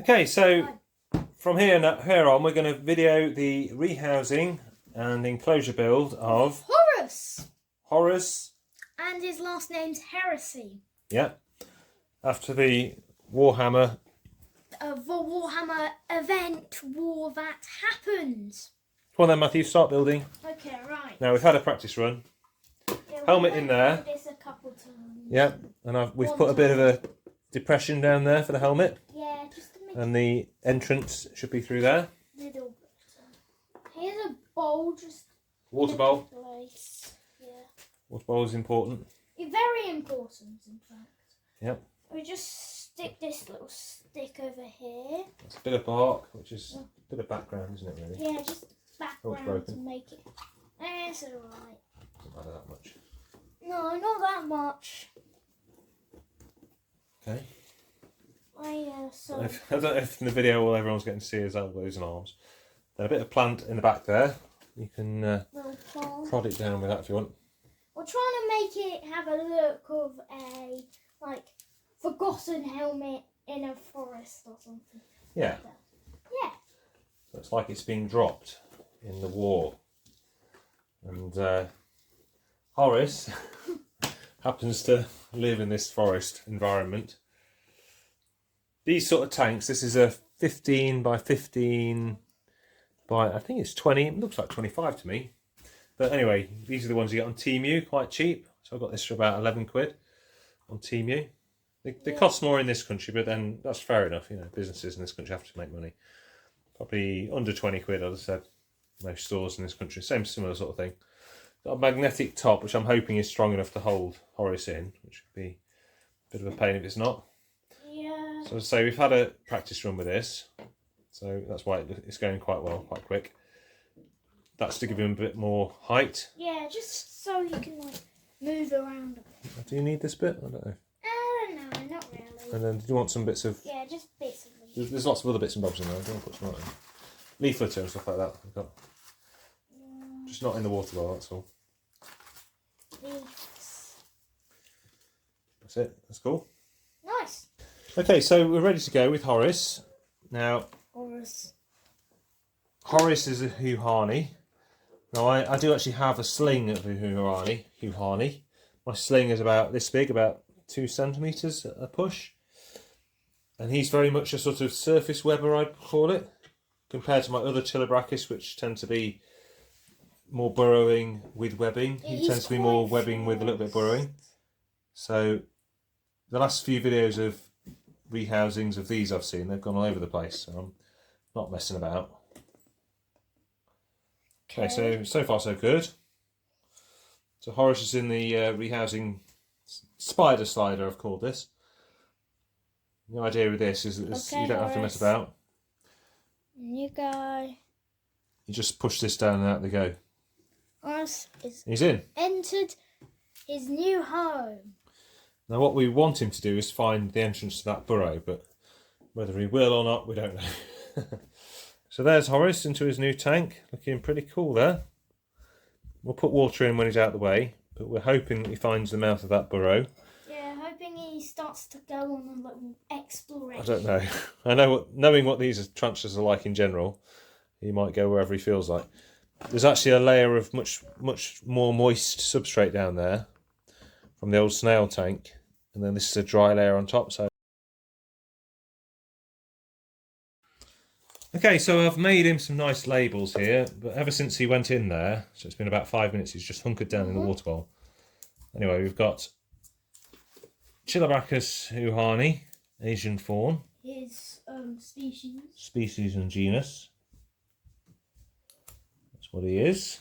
Okay, so from here on, we're going to video the rehousing and enclosure build of Horus. Horus. And his last name's Heresy. Yeah. After the Warhammer. The Warhammer event war that happened. Come on then, Matthew, start building. Okay, right. Now we've had a practice run. Yeah, Helmet in there. This a couple times. Yeah, and we've put a bit of a depression down there for the helmet. Yeah, just to make and the entrance should be through there. Little bit. Here's a bowl, just Water bowl. Place. Yeah. Water bowl is important. Very important, in fact. Yep. We just stick this little stick over here. It's a bit of bark, which is a bit of background, isn't it, really? Yeah, just background to make it. It's alright. Doesn't matter that much. No, not that much. Okay. So I don't know if in the video all everyone's getting to see his elbows and arms. Then a bit of plant in the back there. You can prod it down with that if you want. we're trying to make it have a look of a forgotten helmet in a forest or something. Yeah. Like that. Yeah. So it's like it's been dropped in the war. And Horus happens to live in this forest environment. These sort of tanks, this is a 15 by 15 by, I think it's 20, it looks like 25 to me. But anyway, these are the ones you get on Temu, quite cheap. So I got this for about 11 quid on Temu. They cost more in this country, but then that's fair enough. You know, businesses in this country have to make money. Probably under 20 quid, as I said. Most stores in this country, same similar sort of thing. Got a magnetic top, which I'm hoping is strong enough to hold Horus in, which would be a bit of a pain if it's not. Yeah. So as I say, we've had a practice run with this, so that's why it's going quite well, quite quick. That's to give him a bit more height. Yeah, just so you can move around a bit. Do you need this bit? I don't know. No, not really. And then, do you want some bits of? Yeah, just bits of leaves. There's lots of other bits and bobs in there. I don't put some out in. Leafleter and stuff like that. We've got. Just not in the water bowl. That's all. Leaves. That's it. That's cool. Nice. Okay, so we're ready to go with Horus. Now, Horus is a Huahani. Now, I do actually have a sling of a Huahani. My sling is about this big, about 2 centimetres a push. And he's very much a sort of surface webber, I'd call it, compared to my other Chilobrachus, which tend to be more burrowing with webbing. He tends to be more webbing with a little bit of burrowing. So, the last few videos of rehousings of these I've seen, they've gone all over the place, so I'm not messing about. Okay, so far so good. So Horus is in the rehousing spider slider, I've called this. The idea with this is that you don't have to mess about. New guy. You just push this down and out they go. Horus is He's in. entered his new home. Now what we want him to do is find the entrance to that burrow, but whether he will or not, we don't know. So there's Horus into his new tank, looking pretty cool there. We'll put water in when he's out of the way, but we're hoping that he finds the mouth of that burrow. Yeah, hoping he starts to go on a little exploration. I don't know. I know knowing what these tarantulas are like in general, he might go wherever he feels like. There's actually a layer of much more moist substrate down there from the old snail tank, and then this is a dry layer on top. So okay, so I've made him some nice labels here, but ever since he went in there, so it's been about 5 minutes, he's just hunkered down in the water bowl. Anyway, we've got Chilobrachus Huahani, Asian fawn. His species. Species and genus. That's what he is.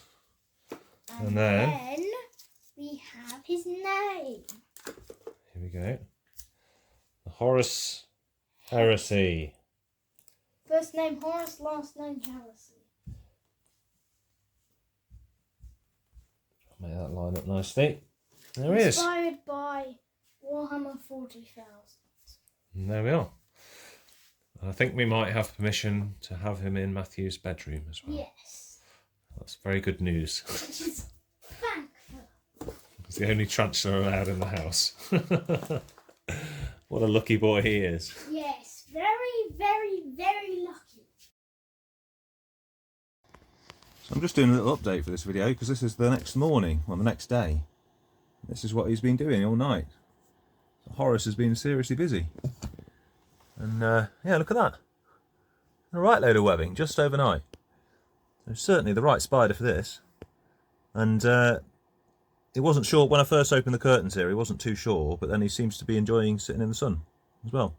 And then we have his name. Here we go. The Horus Heresy. First name Horus, last name Heresy. Make that line up nicely. There he is. Inspired by Warhammer 40,000. And there we are. I think we might have permission to have him in Matthew's bedroom as well. Yes. That's very good news. Which is thankful. He's the only tarantula allowed in the house. What a lucky boy he is. Yes, very, very, very lucky. So I'm just doing a little update for this video because this is the next morning, well, the next day. This is what he's been doing all night. So Horus has been seriously busy. And yeah, look at that. A right load of webbing just overnight. So certainly the right spider for this. And it wasn't short when I first opened the curtains here. He wasn't too sure, but then he seems to be enjoying sitting in the sun as well.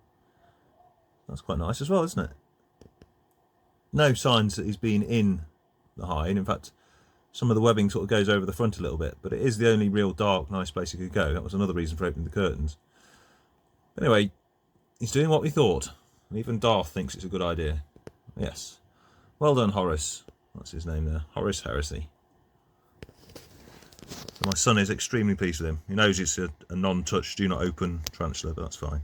That's quite nice as well, isn't it? No signs that he's been in the hide. In fact, some of the webbing sort of goes over the front a little bit, but it is the only real dark, nice place he could go. That was another reason for opening the curtains. Anyway, he's doing what we thought. And even Darth thinks it's a good idea. Yes. Well done, Horus. That's his name there. Horus Heresy. So my son is extremely pleased with him. He knows it's a non-touch, do not open tarantula, but that's fine.